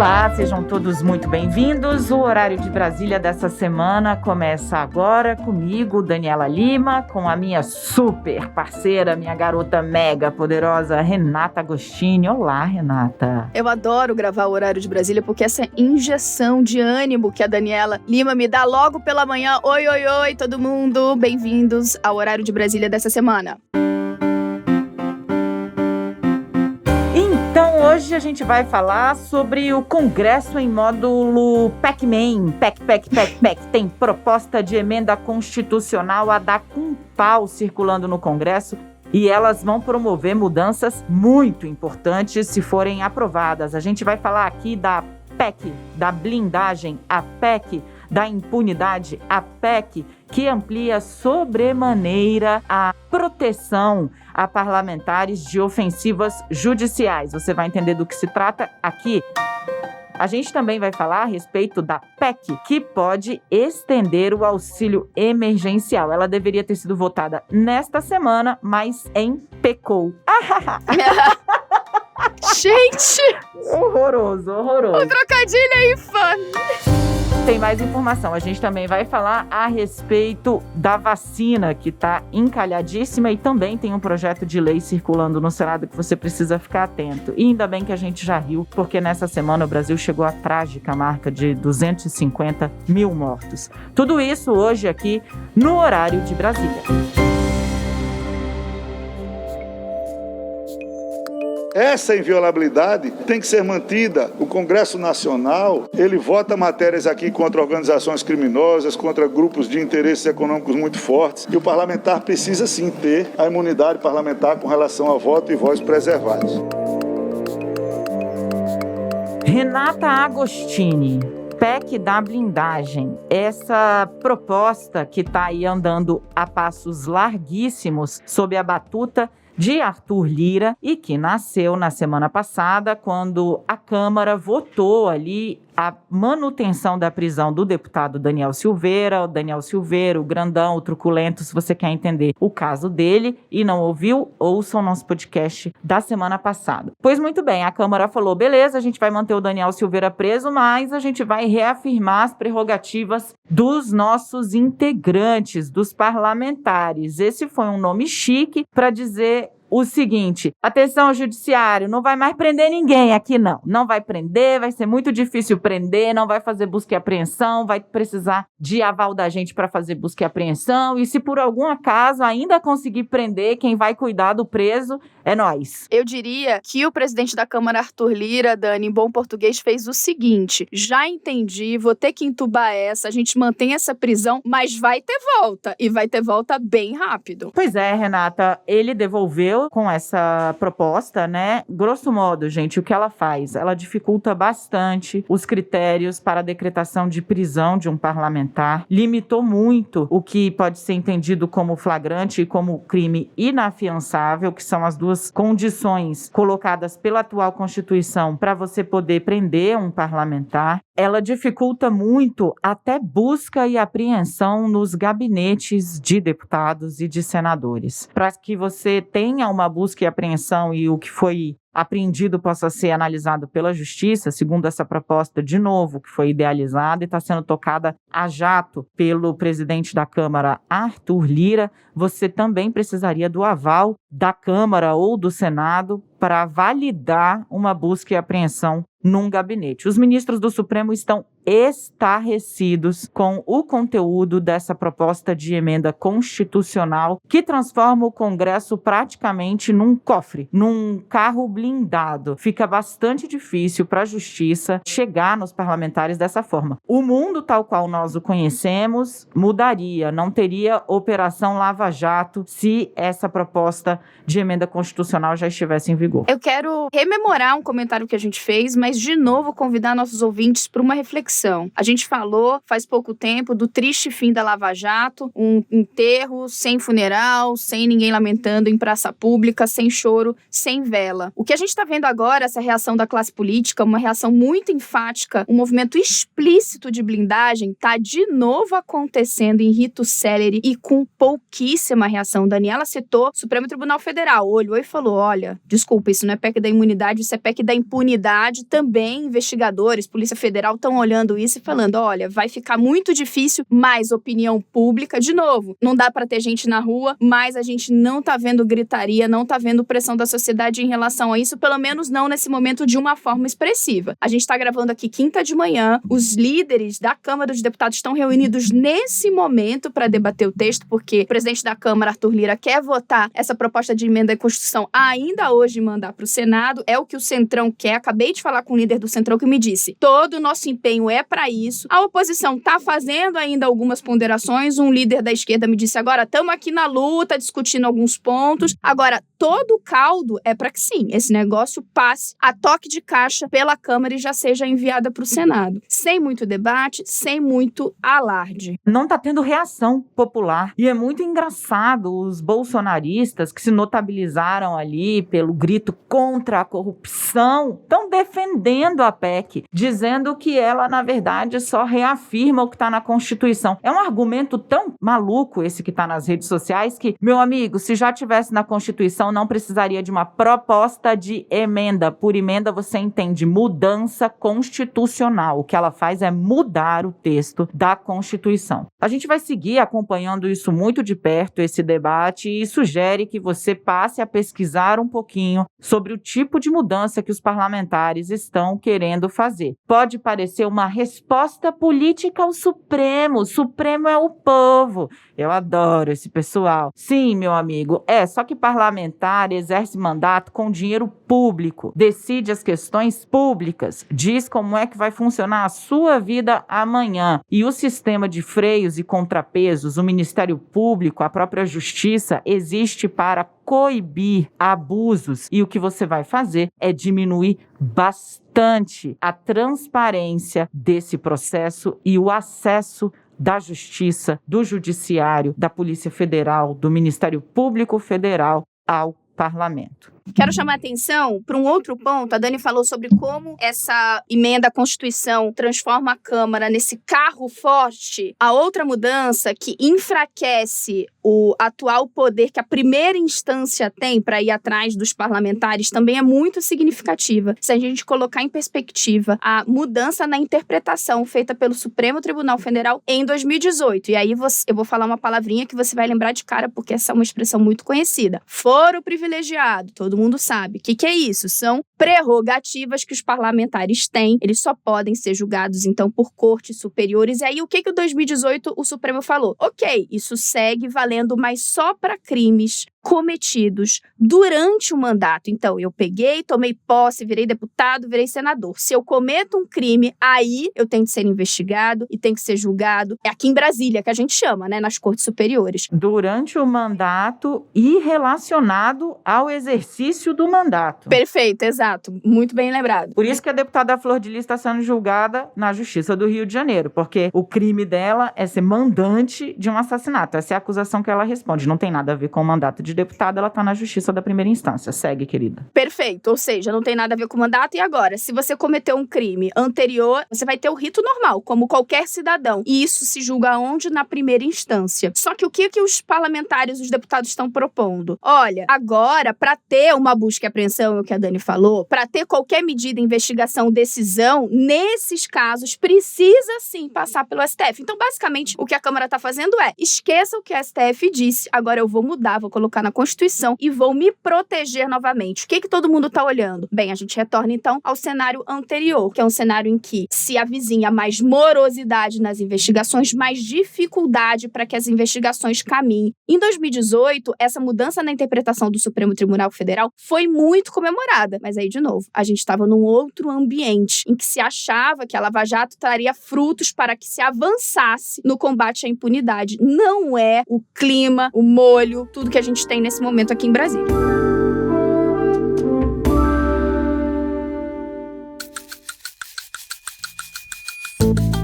Olá, sejam todos muito bem-vindos. O Horário de Brasília dessa semana começa agora comigo, Daniela Lima, com a minha super parceira, minha garota mega poderosa, Renata Agostini. Olá, Renata. Eu adoro gravar o Horário de Brasília porque essa injeção de ânimo que a Daniela Lima me dá logo pela manhã. Oi, oi, oi, todo mundo. Bem-vindos ao Horário de Brasília dessa semana. Hoje a gente vai falar sobre o Congresso em módulo PEC-MEN. PEC. Tem proposta de emenda constitucional a dar com pau circulando no Congresso e elas vão promover mudanças muito importantes se forem aprovadas. A gente vai falar aqui da PEC, da blindagem, a PEC da impunidade, a PEC que amplia sobremaneira a proteção a parlamentares de ofensivas judiciais. Você vai entender do que se trata aqui. A gente também vai falar a respeito da PEC, que pode estender o auxílio emergencial. Ela deveria ter sido votada nesta semana, mas empecou. Gente! Horroroso. O trocadilho aí, fã! Tem mais informação. A gente também vai falar a respeito da vacina, que está encalhadíssima, e também tem um projeto de lei circulando no Senado que você precisa ficar atento. E ainda bem que a gente já riu, porque nessa semana o Brasil chegou à trágica marca de 250 mil mortos. Tudo isso hoje aqui no Horário de Brasília. Essa inviolabilidade tem que ser mantida. O Congresso Nacional, ele vota matérias aqui contra organizações criminosas, contra grupos de interesses econômicos muito fortes. E o parlamentar precisa sim ter a imunidade parlamentar com relação a voto e voz preservados. Renata Agostini, PEC da blindagem, essa proposta que está aí andando a passos larguíssimos sob a batuta de Arthur Lira e que nasceu na semana passada quando a Câmara votou ali a manutenção da prisão do deputado Daniel Silveira. O Daniel Silveira, o grandão, o truculento, se você quer entender o caso dele e não ouviu, ouça o nosso podcast da semana passada. Pois muito bem, a Câmara falou, beleza, a gente vai manter o Daniel Silveira preso, mas a gente vai reafirmar as prerrogativas dos nossos integrantes, dos parlamentares. Esse foi um nome chique para dizer o seguinte: atenção, judiciário, não vai mais prender ninguém aqui não. Não vai prender, vai ser muito difícil prender, não vai fazer busca e apreensão, vai precisar de aval da gente para fazer busca e apreensão. E se por algum acaso ainda conseguir prender, quem vai cuidar do preso é nós. Eu diria que o presidente da Câmara, Arthur Lira, Dani, em bom português, fez o seguinte: já entendi, vou ter que entubar essa, a gente mantém essa prisão, mas vai ter volta, e vai ter volta bem rápido. Pois é, Renata, ele devolveu com essa proposta, né? Grosso modo, gente, o que ela faz? Ela dificulta bastante os critérios para a decretação de prisão de um parlamentar, limitou muito o que pode ser entendido como flagrante e como crime inafiançável, que são as duas condições colocadas pela atual Constituição para você poder prender um parlamentar. Ela dificulta muito até busca e apreensão nos gabinetes de deputados e de senadores. Para que você tenha uma busca e apreensão e o que foi apreendido possa ser analisado pela Justiça, segundo essa proposta, de novo, que foi idealizada e está sendo tocada a jato pelo presidente da Câmara, Arthur Lira, você também precisaria do aval da Câmara ou do Senado para validar uma busca e apreensão num gabinete. Os ministros do Supremo estão estarrecidos com o conteúdo dessa proposta de emenda constitucional que transforma o Congresso praticamente num cofre, num carro blindado. Fica bastante difícil para a Justiça chegar nos parlamentares dessa forma. O mundo tal qual nós o conhecemos mudaria, não teria Operação Lava Jato se essa proposta de emenda constitucional já estivesse em vigor. Eu quero rememorar um comentário que a gente fez, mas de novo convidar nossos ouvintes para uma reflexão Constituição. A gente falou faz pouco tempo do triste fim da Lava Jato, um enterro sem funeral, sem ninguém lamentando em praça pública, sem choro, sem vela. O que a gente está vendo agora, essa reação da classe política, uma reação muito enfática, um movimento explícito de blindagem, está de novo acontecendo em rito célere e com pouquíssima reação. Daniela citou Supremo Tribunal Federal, olhou e falou, olha, desculpa, isso não é PEC da imunidade, isso é PEC da impunidade. Também investigadores, Polícia Federal estão olhando isso e falando, olha, vai ficar muito difícil, mas opinião pública, de novo, não dá para ter gente na rua, mas a gente não tá vendo gritaria, não tá vendo pressão da sociedade em relação a isso, pelo menos não nesse momento de uma forma expressiva. A gente tá gravando aqui quinta de manhã, os líderes da Câmara dos Deputados estão reunidos nesse momento para debater o texto, porque o presidente da Câmara, Arthur Lira, quer votar essa proposta de emenda à Constituição ainda hoje e mandar para o Senado, é o que o Centrão quer. Acabei de falar com o líder do Centrão que me disse, todo o nosso empenho é para isso. A oposição tá fazendo ainda algumas ponderações, um líder da esquerda me disse, agora estamos aqui na luta, discutindo alguns pontos, agora todo o caldo é para que sim, esse negócio passe a toque de caixa pela Câmara e já seja enviada para o Senado. Sem muito debate, sem muito alarde. Não está tendo reação popular. E é muito engraçado os bolsonaristas que se notabilizaram ali pelo grito contra a corrupção, estão defendendo a PEC, dizendo que ela, na verdade, só reafirma o que está na Constituição. É um argumento tão maluco esse que está nas redes sociais que, meu amigo, se já tivesse na Constituição, não precisaria de uma proposta de emenda. Por emenda, você entende mudança constitucional. O que ela faz é mudar o texto da Constituição. A gente vai seguir acompanhando isso muito de perto, esse debate, e sugere que você passe a pesquisar um pouquinho sobre o tipo de mudança que os parlamentares estão querendo fazer. Pode parecer uma resposta política ao Supremo. O Supremo é o povo. Eu adoro esse pessoal. Sim, meu amigo, só que parlamentar exerce mandato com dinheiro público, decide as questões públicas, diz como é que vai funcionar a sua vida amanhã. E o sistema de freios e contrapesos, o Ministério Público, a própria Justiça, existe para coibir abusos. E o que você vai fazer é diminuir bastante a transparência desse processo e o acesso da Justiça, do Judiciário, da Polícia Federal, do Ministério Público Federal ao Parlamento. Quero chamar a atenção para um outro ponto. A Dani falou sobre como essa emenda à Constituição transforma a Câmara nesse carro forte. A outra mudança que enfraquece o atual poder que a primeira instância tem para ir atrás dos parlamentares também é muito significativa. Se a gente colocar em perspectiva a mudança na interpretação feita pelo Supremo Tribunal Federal em 2018. E aí eu vou falar uma palavrinha que você vai lembrar de cara, porque essa é uma expressão muito conhecida. Foro privilegiado. Todo mundo sabe. O que é isso? São prerrogativas que os parlamentares têm. Eles só podem ser julgados, então, por cortes superiores. E aí, o que o 2018 o Supremo falou? Ok, isso segue valendo, mas só para crimes cometidos durante o mandato. Então, eu peguei, tomei posse, virei deputado, virei senador. Se eu cometo um crime, aí eu tenho que ser investigado e tenho que ser julgado. É aqui em Brasília que a gente chama, né? Nas cortes superiores. Durante o mandato e relacionado ao exercício do mandato. Perfeito, exato. Muito bem lembrado. Por isso que a deputada Flor de Lis está sendo julgada na Justiça do Rio de Janeiro, porque o crime dela é ser mandante de um assassinato. Essa é a acusação que ela responde. Não tem nada a ver com o mandato de deputada, ela está na Justiça da primeira instância. Segue, querida. Perfeito, ou seja, não tem nada a ver com o mandato. E agora, se você cometeu um crime anterior, você vai ter o rito normal, como qualquer cidadão. E isso se julga onde? Na primeira instância. Só que o que os parlamentares, os deputados estão propondo? Olha, agora, para ter uma busca e apreensão, é o que a Dani falou, para ter qualquer medida, investigação, decisão, nesses casos, precisa sim passar pelo STF. Então, basicamente, o que a Câmara está fazendo é, esqueça o que a STF disse, agora eu vou mudar, vou colocar na Constituição e vou me proteger novamente. O que todo mundo está olhando? Bem, a gente retorna então ao cenário anterior, que é um cenário em que se avizinha mais morosidade nas investigações, mais dificuldade para que as investigações caminhem. Em 2018, essa mudança na interpretação do Supremo Tribunal Federal foi muito comemorada, mas aí, de novo, a gente estava num outro ambiente em que se achava que a Lava Jato traria frutos para que se avançasse no combate à impunidade. Não é o clima, o molho, tudo que a gente tem nesse momento aqui em Brasília.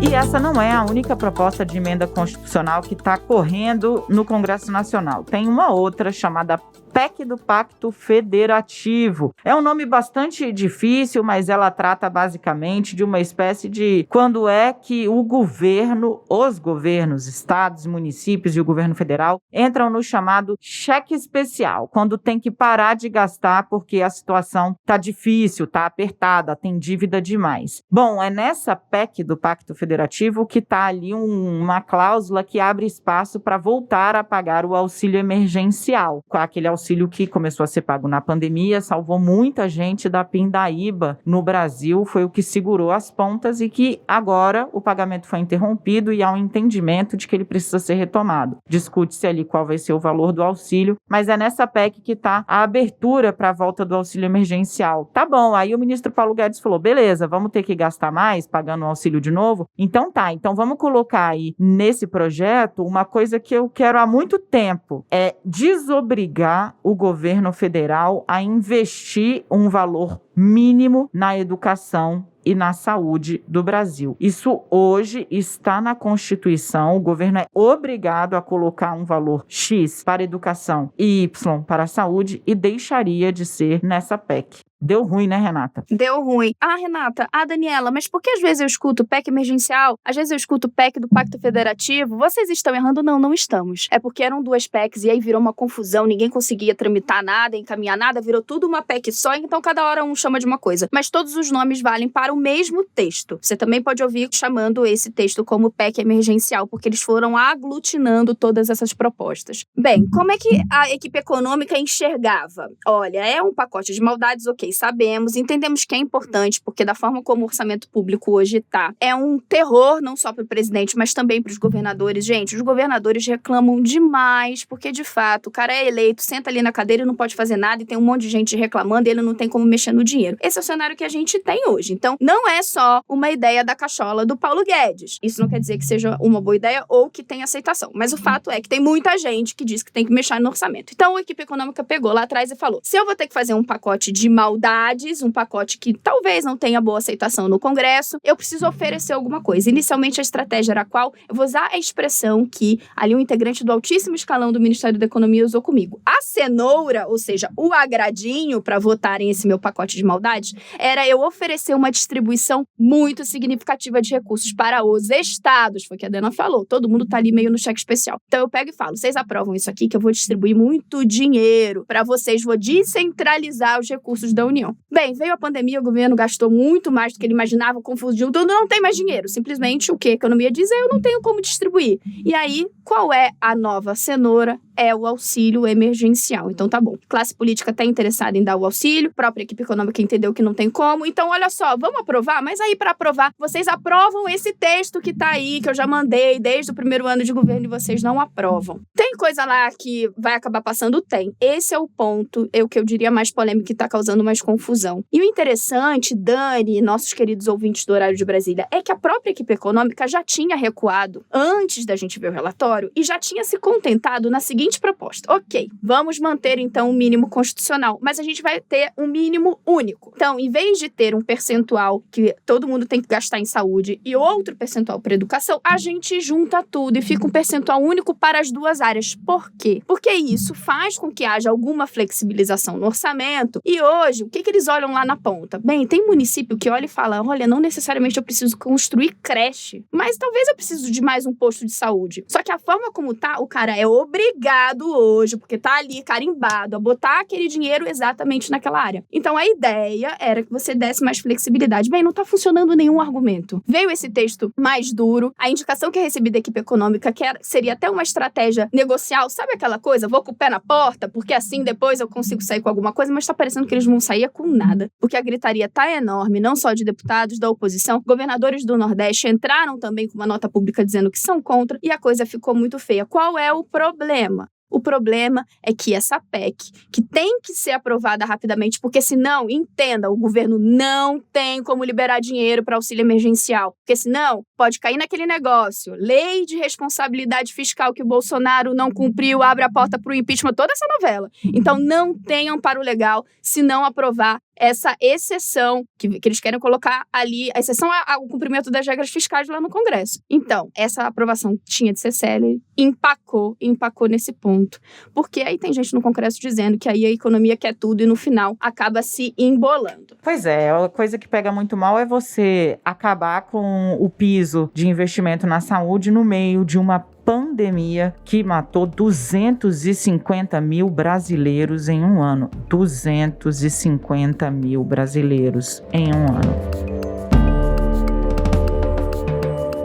E essa não é a única proposta de emenda constitucional que está correndo no Congresso Nacional. Tem uma outra chamada PEC do Pacto Federativo. É um nome bastante difícil, mas ela trata basicamente de uma espécie de quando é que o governo, os governos, estados, municípios e o governo federal entram no chamado cheque especial, quando tem que parar de gastar porque a situação está difícil, está apertada, tem dívida demais. Bom, é nessa PEC do Pacto Federativo que está ali uma cláusula que abre espaço para voltar a pagar o auxílio emergencial, com aquele auxílio que começou a ser pago na pandemia, salvou muita gente da pindaíba no Brasil, foi o que segurou as pontas e que agora o pagamento foi interrompido e há um entendimento de que ele precisa ser retomado. Discute-se ali qual vai ser o valor do auxílio, mas é nessa PEC que está a abertura para a volta do auxílio emergencial. Tá bom, aí o ministro Paulo Guedes falou, beleza, vamos ter que gastar mais pagando o auxílio de novo? Então tá, então vamos colocar aí nesse projeto uma coisa que eu quero há muito tempo, é desobrigar o governo federal a investir um valor mínimo na educação e na saúde do Brasil. Isso hoje está na Constituição, o governo é obrigado a colocar um valor X para a educação e Y para a saúde e deixaria de ser nessa PEC. Deu ruim, né, Renata? Deu ruim. Renata, Daniela, mas por que às vezes eu escuto PEC emergencial, às vezes eu escuto PEC do Pacto Federativo? Vocês estão errando? Não, não estamos. É porque eram duas PECs e aí virou uma confusão, ninguém conseguia tramitar nada, encaminhar nada, virou tudo uma PEC só, então cada hora um chama de uma coisa. Mas todos os nomes valem para o mesmo texto. Você também pode ouvir chamando esse texto como PEC emergencial, porque eles foram aglutinando todas essas propostas. Bem, como é que a equipe econômica enxergava? Olha, é um pacote de maldades, ok, sabemos, entendemos que é importante, porque da forma como o orçamento público hoje está, é um terror não só para o presidente, mas também para os governadores. Gente, os governadores reclamam demais, porque de fato, o cara é eleito, senta ali na cadeira e não pode fazer nada, e tem um monte de gente reclamando e ele não tem como mexer no dinheiro. Esse é o cenário que a gente tem hoje. Então, não é só uma ideia da cachola do Paulo Guedes. Isso não quer dizer que seja uma boa ideia ou que tenha aceitação, mas o fato é que tem muita gente que diz que tem que mexer no orçamento. Então, a equipe econômica pegou lá atrás e falou, se eu vou ter que fazer um pacote de maldades, um pacote que talvez não tenha boa aceitação no Congresso, eu preciso oferecer alguma coisa. Inicialmente, a estratégia era qual? Eu vou usar a expressão que ali um integrante do altíssimo escalão do Ministério da Economia usou comigo. A cenoura, ou seja, o agradinho para votarem esse meu pacote de maldades, era eu oferecer uma distribuição muito significativa de recursos para os estados. Foi o que a Dana falou. Todo mundo tá ali meio no cheque especial. Então eu pego e falo, vocês aprovam isso aqui que eu vou distribuir muito dinheiro para vocês, vou descentralizar os recursos da União. Bem, veio a pandemia, o governo gastou muito mais do que ele imaginava, confundiu tudo, não tem mais dinheiro. Simplesmente o que a economia diz é eu não tenho como distribuir. E aí, qual é a nova cenoura? É o auxílio emergencial. Então tá bom. Classe política está interessada em dar o auxílio, própria equipe econômica entendeu que não tem como. Então, olha só, vamos aprovar? Mas aí, para aprovar, vocês aprovam esse texto que tá aí, que eu já mandei desde o primeiro ano de governo e vocês não aprovam. Tem coisa lá que vai acabar passando? Tem. Esse é o ponto, o que eu diria mais polêmico, que tá causando mais confusão. E o interessante, Dani, nossos queridos ouvintes do Horário de Brasília, é que a própria equipe econômica já tinha recuado antes da gente ver o relatório e já tinha se contentado na seguinte proposta. Ok, vamos manter então um mínimo constitucional, mas a gente vai ter um mínimo único. Então, em vez de ter um percentual que todo mundo tem que gastar em saúde e outro percentual para educação, a gente junta tudo e fica um percentual único para as duas áreas. Por quê? Porque isso faz com que haja alguma flexibilização no orçamento e hoje, o que eles olham lá na ponta? Bem, tem município que olha e fala, olha, não necessariamente eu preciso construir creche, mas talvez eu preciso de mais um posto de saúde. Só que a forma como tá, o cara é obrigado hoje, porque tá ali carimbado, a botar aquele dinheiro exatamente naquela área. Então, a ideia era que você desse mais flexibilidade. Bem, não tá funcionando nenhum argumento. Veio esse texto mais duro, a indicação que eu recebi da equipe econômica, que seria até uma estratégia negocial, sabe aquela coisa? Vou com o pé na porta, porque assim depois eu consigo sair com alguma coisa, mas tá parecendo que eles vão sair com nada. Porque a gritaria tá enorme, não só de deputados da oposição, governadores do Nordeste entraram também com uma nota pública dizendo que são contra, e a coisa ficou muito feia. Qual é o problema? O problema é que essa PEC, que tem que ser aprovada rapidamente, porque senão, entenda, o governo não tem como liberar dinheiro para auxílio emergencial, porque senão pode cair naquele negócio, lei de responsabilidade fiscal que o Bolsonaro não cumpriu, abre a porta para o impeachment, toda essa novela. Então não tem amparo legal se não aprovar essa exceção, que eles querem colocar ali, a exceção ao cumprimento das regras fiscais lá no Congresso. Então, essa aprovação tinha de ser célere, empacou nesse ponto. Porque aí tem gente no Congresso dizendo que aí a economia quer tudo e no final acaba se embolando. Pois é, a coisa que pega muito mal é você acabar com o piso de investimento na saúde no meio de uma pandemia que matou 250 mil brasileiros em um ano. 250 mil brasileiros em um ano.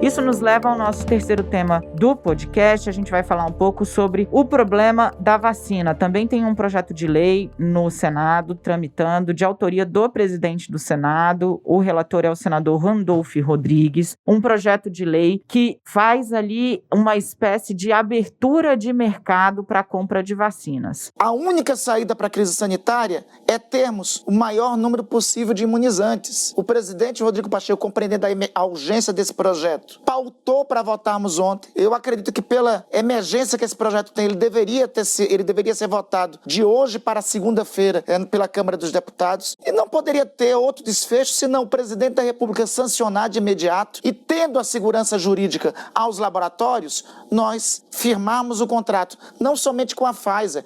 Isso nos leva ao nosso terceiro tema do podcast. A gente vai falar um pouco sobre o problema da vacina. Também tem um projeto de lei no Senado, tramitando, de autoria do presidente do Senado. O relator é o senador Randolph Rodrigues. Um projeto de lei que faz ali uma espécie de abertura de mercado para a compra de vacinas. A única saída para a crise sanitária é termos o maior número possível de imunizantes. O presidente Rodrigo Pacheco, compreendendo a urgência desse projeto, pautou para votarmos ontem. Eu acredito que pela emergência que esse projeto tem, ele deveria ser votado de hoje para segunda-feira pela Câmara dos Deputados, e não poderia ter outro desfecho senão o presidente da República sancionar de imediato, e tendo a segurança jurídica aos laboratórios, nós firmarmos o contrato, não somente com a Pfizer,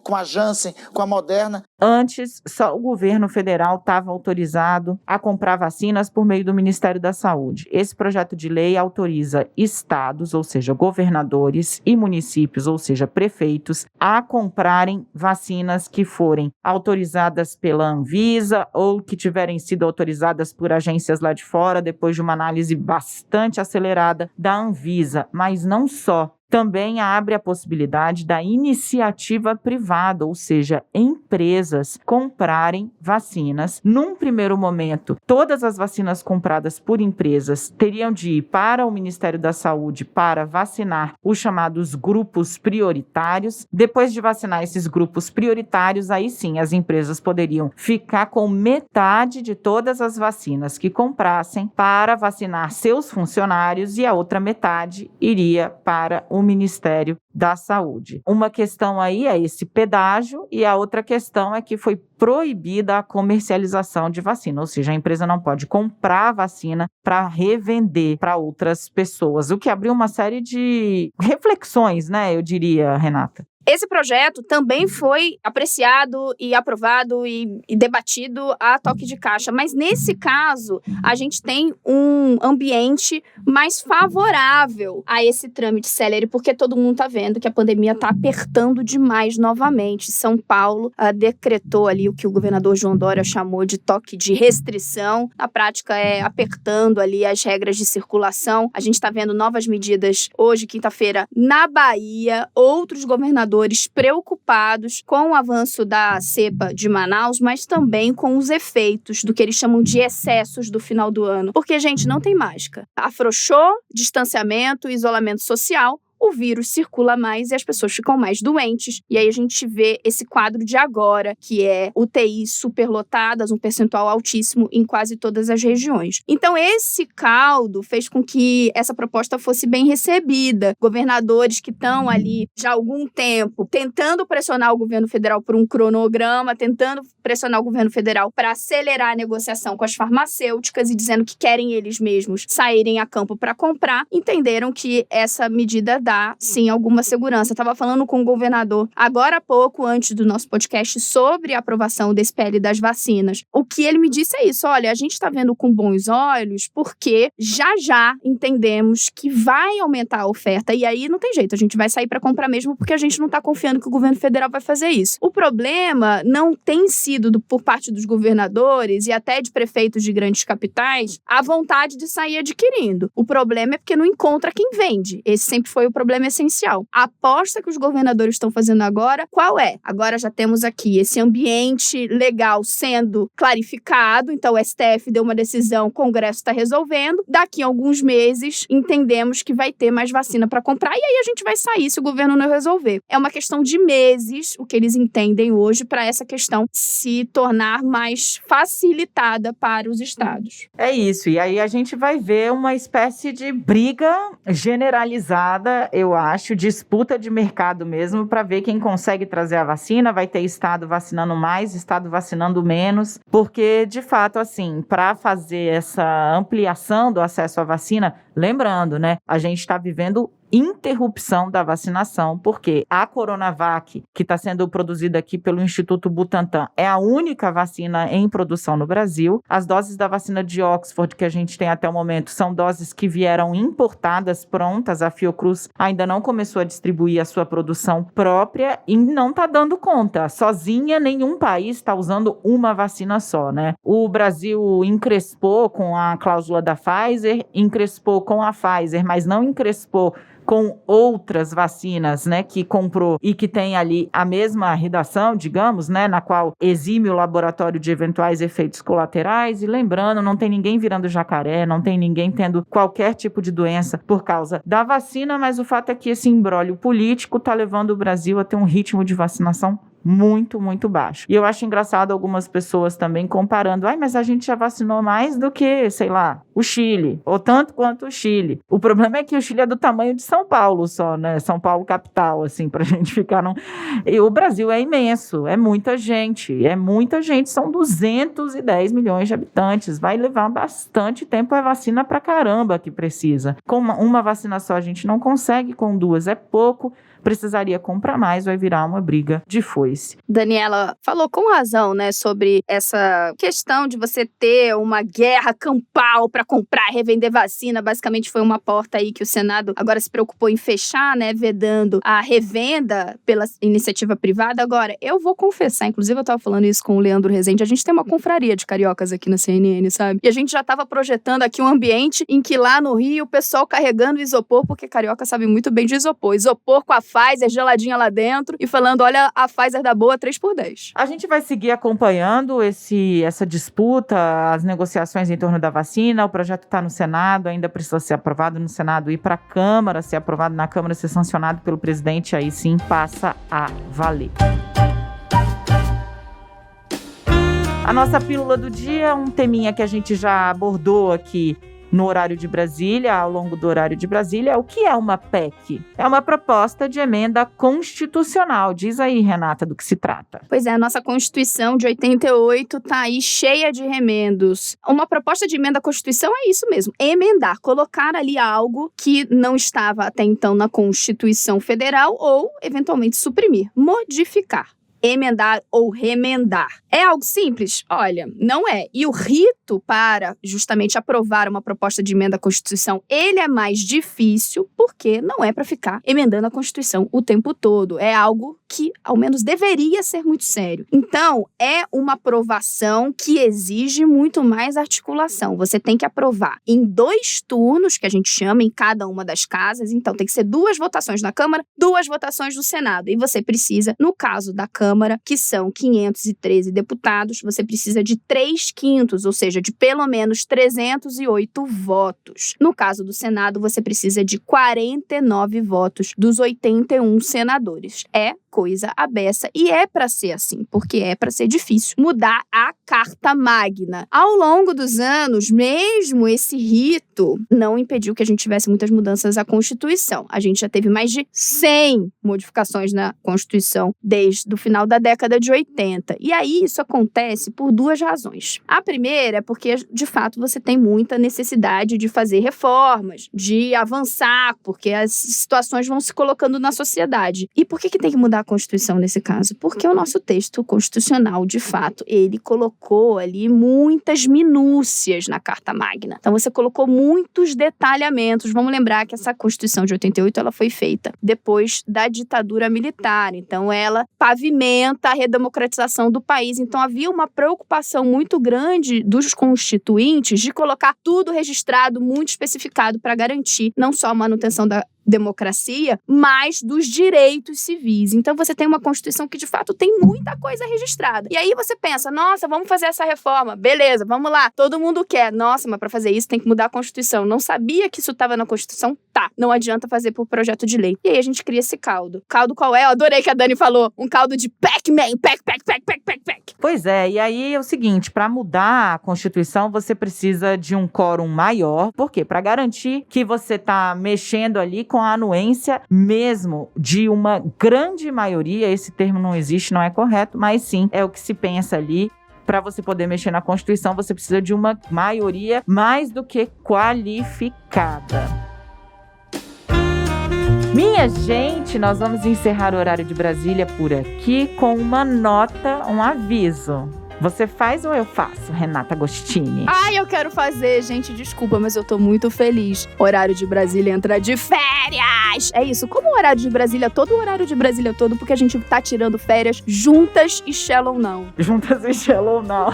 com a Janssen, com a Moderna. Antes, só o governo federal estava autorizado a comprar vacinas por meio do Ministério da Saúde. Esse projeto de lei autoriza estados, ou seja, governadores, e municípios, ou seja, prefeitos, a comprarem vacinas que forem autorizadas pela Anvisa ou que tiverem sido autorizadas por agências lá de fora, depois de uma análise bastante acelerada da Anvisa. Mas não só. Também abre a possibilidade da iniciativa privada, ou seja, empresas comprarem vacinas. Num primeiro momento, todas as vacinas compradas por empresas teriam de ir para o Ministério da Saúde para vacinar os chamados grupos prioritários. Depois de vacinar esses grupos prioritários, aí sim as empresas poderiam ficar com metade de todas as vacinas que comprassem para vacinar seus funcionários, e a outra metade iria para o Ministério da Saúde. Uma questão aí é esse pedágio, e a outra questão é que foi proibida a comercialização de vacina, ou seja, a empresa não pode comprar a vacina para revender para outras pessoas, o que abriu uma série de reflexões, né, eu diria, Renata. Esse projeto também foi apreciado e aprovado e debatido a toque de caixa, mas nesse caso a gente tem um ambiente mais favorável a esse trâmite célere, porque todo mundo está vendo que a pandemia está apertando demais novamente. São Paulo decretou ali o que o governador João Dória chamou de toque de restrição. Na prática é apertando ali as regras de circulação. A gente está vendo novas medidas hoje, quinta-feira, na Bahia, outros governadores preocupados com o avanço da cepa de Manaus, mas também com os efeitos do que eles chamam de excessos do final do ano. Porque, gente, não tem mágica. Afrouxou, distanciamento, isolamento social, o vírus circula mais e as pessoas ficam mais doentes. E aí a gente vê esse quadro de agora, que é UTIs superlotadas, um percentual altíssimo em quase todas as regiões. Então esse caldo fez com que essa proposta fosse bem recebida. Governadores que estão ali já há algum tempo tentando pressionar o governo federal por um cronograma, tentando pressionar o governo federal para acelerar a negociação com as farmacêuticas e dizendo que querem eles mesmos saírem a campo para comprar, entenderam que essa medida dá, sim, alguma segurança. Eu estava falando com o governador agora há pouco, antes do nosso podcast, sobre a aprovação desse PL das vacinas. O que ele me disse é isso: olha, a gente está vendo com bons olhos porque já entendemos que vai aumentar a oferta, e aí não tem jeito, a gente vai sair para comprar mesmo porque a gente não está confiando que o governo federal vai fazer isso. O problema não tem sido por parte dos governadores e até de prefeitos de grandes capitais a vontade de sair adquirindo. O problema é porque não encontra quem vende. Esse sempre foi o problema essencial. A aposta que os governadores estão fazendo agora, qual é? Agora já temos aqui esse ambiente legal sendo clarificado, então o STF deu uma decisão, o Congresso está resolvendo, daqui a alguns meses entendemos que vai ter mais vacina para comprar, e aí a gente vai sair se o governo não resolver. É uma questão de meses, o que eles entendem hoje, para essa questão se tornar mais facilitada para os estados. É isso, e aí a gente vai ver uma espécie de briga generalizada eu acho, disputa de mercado mesmo para ver quem consegue trazer a vacina. Vai ter estado vacinando mais, estado vacinando menos, porque, de fato, assim, para fazer essa ampliação do acesso à vacina, lembrando, né, a gente está vivendo interrupção da vacinação, porque a Coronavac, que está sendo produzida aqui pelo Instituto Butantan, é a única vacina em produção no Brasil. As doses da vacina de Oxford que a gente tem até o momento são doses que vieram importadas, prontas. A Fiocruz ainda não começou a distribuir a sua produção própria e não está dando conta. Sozinha, nenhum país está usando uma vacina só, né? O Brasil encrespou com a cláusula da Pfizer, encrespou com a Pfizer, mas não encrespou com outras vacinas, né, que comprou e que tem ali a mesma redação, digamos, né, na qual exime o laboratório de eventuais efeitos colaterais. E lembrando, não tem ninguém virando jacaré, não tem ninguém tendo qualquer tipo de doença por causa da vacina, mas o fato é que esse imbróglio político está levando o Brasil a ter um ritmo de vacinação muito, muito baixo. E eu acho engraçado algumas pessoas também comparando, mas a gente já vacinou mais do que, sei lá, o Chile, ou tanto quanto o Chile. O problema é que o Chile é do tamanho de São Paulo só, né? São Paulo capital, assim, pra gente ficar num... E o Brasil é imenso, é muita gente, são 210 milhões de habitantes, vai levar bastante tempo, a vacina pra caramba que precisa. Com uma vacina só a gente não consegue, com duas é pouco, precisaria comprar mais, vai virar uma briga de foice. Daniela falou com razão, né, sobre essa questão de você ter uma guerra campal para comprar e revender vacina. Basicamente foi uma porta aí que o Senado agora se preocupou em fechar, né, vedando a revenda pela iniciativa privada. Agora, eu vou confessar, inclusive eu estava falando isso com o Leandro Rezende, a gente tem uma confraria de cariocas aqui na CNN, sabe? E a gente já estava projetando aqui um ambiente em que lá no Rio o pessoal carregando isopor, porque carioca sabe muito bem de isopor. Isopor com a Pfizer geladinha lá dentro e falando, olha, a Pfizer da boa 3x10. A gente vai seguir acompanhando essa disputa, as negociações em torno da vacina. O projeto está no Senado, ainda precisa ser aprovado no Senado, ir para a Câmara, ser aprovado na Câmara, ser sancionado pelo presidente, aí sim passa a valer. A nossa pílula do dia, um teminha que a gente já abordou aqui no horário de Brasília, ao longo do horário de Brasília. O que é uma PEC? É uma proposta de emenda constitucional. Diz aí, Renata, do que se trata. Pois é, a nossa Constituição de 88 tá aí cheia de remendos. Uma proposta de emenda à Constituição é isso mesmo, emendar, colocar ali algo que não estava até então na Constituição Federal ou, eventualmente, suprimir, modificar. Emendar ou remendar. É algo simples? Olha, não é. E o rito para justamente aprovar uma proposta de emenda à Constituição, ele é mais difícil porque não é para ficar emendando a Constituição o tempo todo. É algo que, ao menos, deveria ser muito sério. Então, é uma aprovação que exige muito mais articulação. Você tem que aprovar em 2 turnos, que a gente chama em cada uma das casas. Então, tem que ser 2 votações na Câmara, 2 votações no Senado. E você precisa, no caso da Câmara, que são 513 deputados, você precisa de 3/5, ou seja, de pelo menos 308 votos. No caso do Senado, você precisa de 49 votos dos 81 senadores. É coisa à beça e é para ser assim, porque é para ser difícil mudar a Carta Magna. Ao longo dos anos, mesmo esse rito não impediu que a gente tivesse muitas mudanças à Constituição. A gente já teve mais de 100 modificações na Constituição desde o final da década de 80. E aí isso acontece por 2 razões. A primeira é porque, de fato, você tem muita necessidade de fazer reformas, de avançar, porque as situações vão se colocando na sociedade. E por que tem que mudar a Constituição nesse caso? Porque o nosso texto constitucional, de fato, ele colocou ali muitas minúcias na Carta Magna. Então, você colocou muitos detalhamentos. Vamos lembrar que essa Constituição de 88, ela foi feita depois da ditadura militar. Então, ela pavimenta a redemocratização do país. Então, havia uma preocupação muito grande dos constituintes de colocar tudo registrado, muito especificado, para garantir não só a manutenção da democracia, mas dos direitos civis. Então, você tem uma Constituição que, de fato, tem muita coisa registrada. E aí você pensa, nossa, vamos fazer essa reforma. Beleza, vamos lá. Todo mundo quer. Nossa, mas para fazer isso tem que mudar a Constituição. Não sabia que isso estava na Constituição? Tá. Não adianta fazer por projeto de lei. E aí a gente cria esse caldo. Caldo qual é? Eu adorei que a Dani falou. Um caldo de Pac-Man. Pac. Pois é, e aí é o seguinte, para mudar a Constituição, você precisa de um quórum maior. Por quê? Para garantir que você está mexendo ali com a anuência mesmo de uma grande maioria. Esse termo não existe, não é correto, mas sim, é o que se pensa ali. Para você poder mexer na Constituição, você precisa de uma maioria mais do que qualificada. Minha gente, nós vamos encerrar o Horário de Brasília por aqui com uma nota, um aviso. Você faz ou eu faço, Renata Agostini? Ai, eu quero fazer, gente, desculpa, mas eu tô muito feliz. Horário de Brasília entra de férias! É isso, como o Horário de Brasília todo, o Horário de Brasília todo, porque a gente tá tirando férias juntas e Shallow não. Juntas e Shallow não.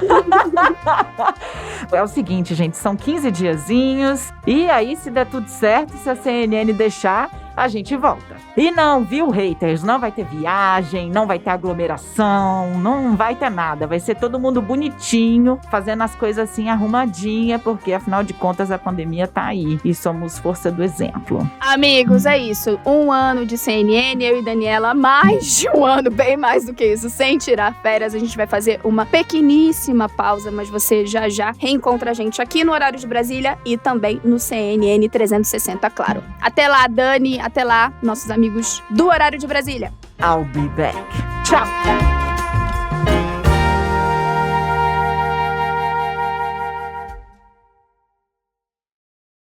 É o seguinte, gente, são 15 diazinhos, e aí se der tudo certo, se a CNN deixar, a gente volta. E não, viu, haters? Não vai ter viagem, não vai ter aglomeração, não vai ter nada. Vai ser todo mundo bonitinho, fazendo as coisas assim arrumadinha, porque afinal de contas a pandemia tá aí e somos força do exemplo. Amigos, é isso. 1 ano de CNN, eu e Daniela, mais de 1 ano, bem mais do que isso, sem tirar férias. A gente vai fazer uma pequeníssima pausa, mas você já reencontra a gente aqui no Horário de Brasília e também no CNN 360, claro. Até lá, Dani. Até lá, nossos amigos do Horário de Brasília. I'll be back. Tchau!